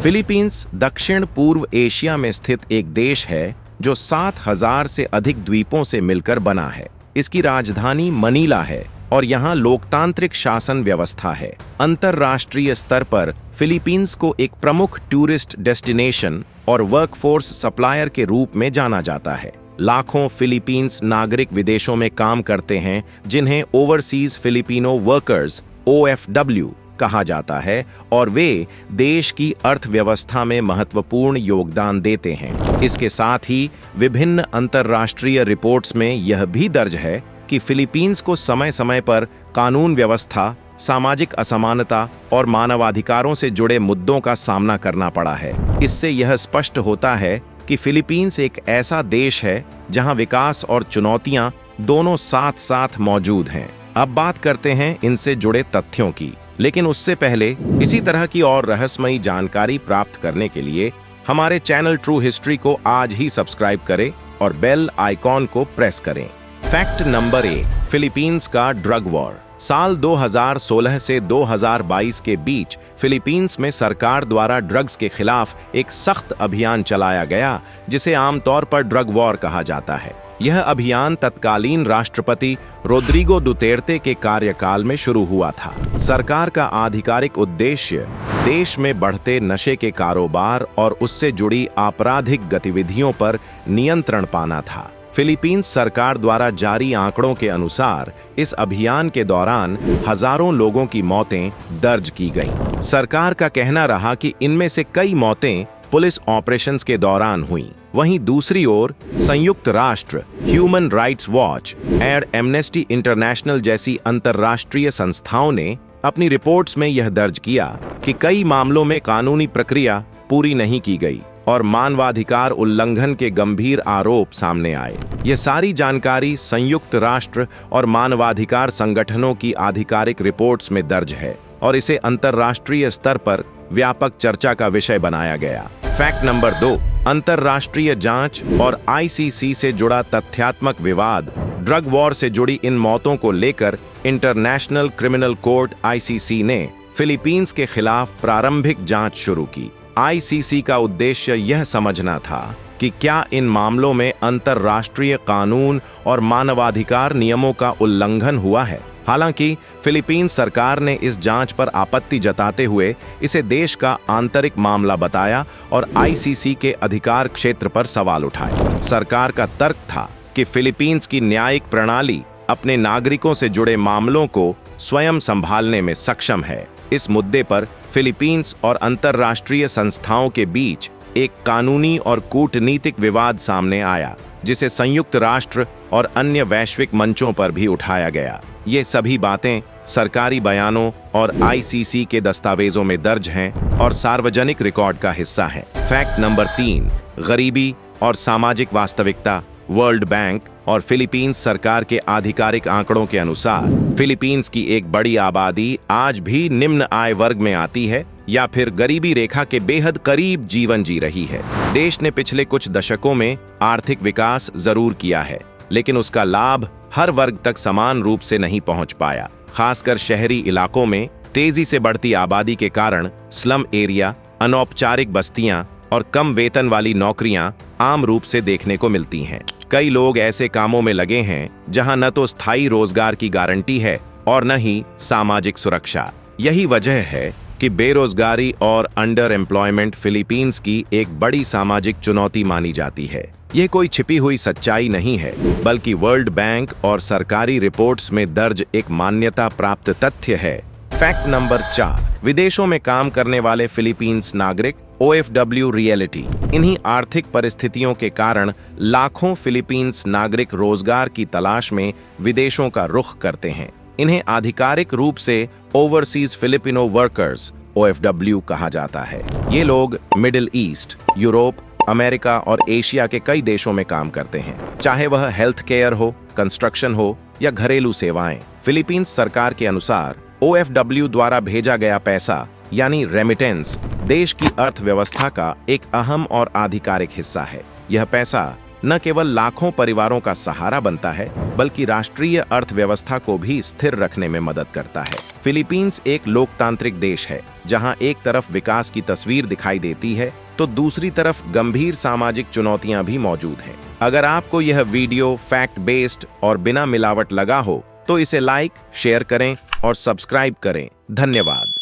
Philippines दक्षिण पूर्व Asia में स्थित एक देश है जो 7,000 से अधिक द्वीपों से मिलकर बना है। इसकी राजधानी मनीला है और यहाँ लोकतांत्रिक शासन व्यवस्था है। अंतर्राष्ट्रीय स्तर पर फिलीपींस को एक प्रमुख टूरिस्ट डेस्टिनेशन और वर्कफोर्स सप्लायर के रूप में जाना जाता है। लाखों फिलीपींस नागरिक विदेशों में काम करते हैं, जिन्हें ओवरसीज फिलिपिनो वर्कर्स OFW कहा जाता है, और वे देश की अर्थव्यवस्था में महत्वपूर्ण योगदान देते हैं। इसके साथ ही विभिन्न अंतर्राष्ट्रीय रिपोर्ट्स में यह भी दर्ज है कि फिलीपींस को समय समय पर कानून व्यवस्था, सामाजिक असमानता और मानवाधिकारों से जुड़े मुद्दों का सामना करना पड़ा है। इससे यह स्पष्ट होता है कि फिलीपींस एक ऐसा देश है जहां विकास और चुनौतियां दोनों साथ साथ मौजूद हैं। अब बात करते हैं इनसे जुड़े तथ्यों की, लेकिन उससे पहले इसी तरह की और रहस्यमयी जानकारी प्राप्त करने के लिए हमारे चैनल ट्रू हिस्ट्री को आज ही सब्सक्राइब करें और बेल आइकॉन को प्रेस करें। फैक्ट नंबर 1, फिलीपींस का ड्रग वॉर। साल 2016 से 2022 के बीच फिलीपींस में सरकार द्वारा ड्रग्स के खिलाफ एक सख्त अभियान चलाया गया, जिसे आमतौर पर ड्रग वॉर कहा जाता है। यह अभियान तत्कालीन राष्ट्रपति रोड्रिगो डुतेर्ते के कार्यकाल में शुरू हुआ था। सरकार का आधिकारिक उद्देश्य देश में बढ़ते नशे के कारोबार और उससे जुड़ी आपराधिक गतिविधियों पर नियंत्रण पाना था। फिलीपींस सरकार द्वारा जारी आंकड़ों के अनुसार इस अभियान के दौरान हजारों लोगों की मौतें दर्ज की गईं। सरकार का कहना रहा कि इनमें से कई मौतें पुलिस ऑपरेशंस के दौरान हुईं। वहीं दूसरी ओर संयुक्त राष्ट्र, ह्यूमन राइट्स वॉच और एमनेस्टी इंटरनेशनल जैसी अंतर्राष्ट्रीय संस्थाओं ने अपनी रिपोर्ट्स में यह दर्ज किया कि कई मामलों में कानूनी प्रक्रिया पूरी नहीं की गई और मानवाधिकार उल्लंघन के गंभीर आरोप सामने आए। यह सारी जानकारी संयुक्त राष्ट्र और मानवाधिकार संगठनों की आधिकारिक रिपोर्ट्स में दर्ज है और इसे अंतर्राष्ट्रीय स्तर पर व्यापक चर्चा का विषय बनाया गया। फैक्ट नंबर 2, अंतर्राष्ट्रीय जांच और ICC से जुड़ा तथ्यात्मक विवाद। ड्रग वॉर से जुड़ी इन मौतों को लेकर इंटरनेशनल क्रिमिनल कोर्ट ICC ने फिलीपींस के खिलाफ प्रारंभिक जांच शुरू की। ICC का उद्देश्य यह समझना था कि क्या इन मामलों में अंतर्राष्ट्रीय कानून और मानवाधिकार नियमों का उल्लंघन हुआ है। हालांकि फिलीपींस सरकार ने इस जांच पर आपत्ति जताते हुए इसे देश का आंतरिक मामला बताया और ICC के अधिकार क्षेत्र पर सवाल उठाए। सरकार का तर्क था कि फिलीपींस की न्यायिक प्रणाली अपने नागरिकों से जुड़े मामलों को स्वयं संभालने में सक्षम है। इस मुद्दे पर फिलीपींस और अंतर्राष्ट्रीय संस्थाओं के बीच एक कानूनी और कूटनीतिक विवाद सामने आया, जिसे संयुक्त राष्ट्र और अन्य वैश्विक मंचों पर भी उठाया गया। ये सभी बातें सरकारी बयानों और ICC के दस्तावेजों में दर्ज हैं और सार्वजनिक रिकॉर्ड का हिस्सा हैं। फैक्ट नंबर 3, गरीबी और सामाजिक वास्तविकता। वर्ल्ड बैंक और फिलीपींस सरकार के आधिकारिक आंकड़ों के अनुसार फिलीपींस की एक बड़ी आबादी आज भी निम्न आय वर्ग में आती है या फिर गरीबी रेखा के बेहद करीब जीवन जी रही है। देश ने पिछले कुछ दशकों में आर्थिक विकास जरूर किया है, लेकिन उसका लाभ हर वर्ग तक समान रूप से नहीं पहुंच पाया। खासकर शहरी इलाकों में तेजी से बढ़ती आबादी के कारण स्लम एरिया, अनौपचारिक बस्तियां और कम वेतन वाली नौकरियां आम रूप से देखने को मिलती हैं। कई लोग ऐसे कामों में लगे हैं जहां न तो स्थायी रोजगार की गारंटी है और न ही सामाजिक सुरक्षा। यही वजह है कि बेरोजगारी और अंडर एम्प्लॉयमेंट फिलीपींस की एक बड़ी सामाजिक चुनौती मानी जाती है। यह कोई छिपी हुई सच्चाई नहीं है, बल्कि वर्ल्ड बैंक और सरकारी रिपोर्ट्स में दर्ज एक मान्यता प्राप्त तथ्य है। फैक्ट नंबर 4, विदेशों में काम करने वाले फिलीपींस नागरिक OFW रियलिटी। इन्हीं आर्थिक परिस्थितियों के कारण लाखों फिलीपींस नागरिक रोजगार की तलाश में विदेशों का रुख करते हैं। इन्हें आधिकारिक रूप से ओवरसीज फिलिपिनो वर्कर्स OFW कहा जाता है। ये लोग मिडिल ईस्ट, यूरोप, अमेरिका और एशिया के कई देशों में काम करते हैं, चाहे वह हेल्थ केयर हो, कंस्ट्रक्शन हो या घरेलू सेवाएं। फिलीपींस सरकार के अनुसार OFW द्वारा भेजा गया पैसा यानी रेमिटेंस देश की अर्थव्यवस्था का एक अहम और आधिकारिक हिस्सा है। यह पैसा न केवल लाखों परिवारों का सहारा बनता है, बल्कि राष्ट्रीय अर्थव्यवस्था को भी स्थिर रखने में मदद करता है। फिलीपींस एक लोकतांत्रिक देश है, जहां एक तरफ विकास की तस्वीर दिखाई देती है तो दूसरी तरफ गंभीर सामाजिक चुनौतियां भी मौजूद हैं। अगर आपको यह वीडियो फैक्ट बेस्ड और बिना मिलावट लगा हो तो इसे लाइक, शेयर करें और सब्सक्राइब करें। धन्यवाद।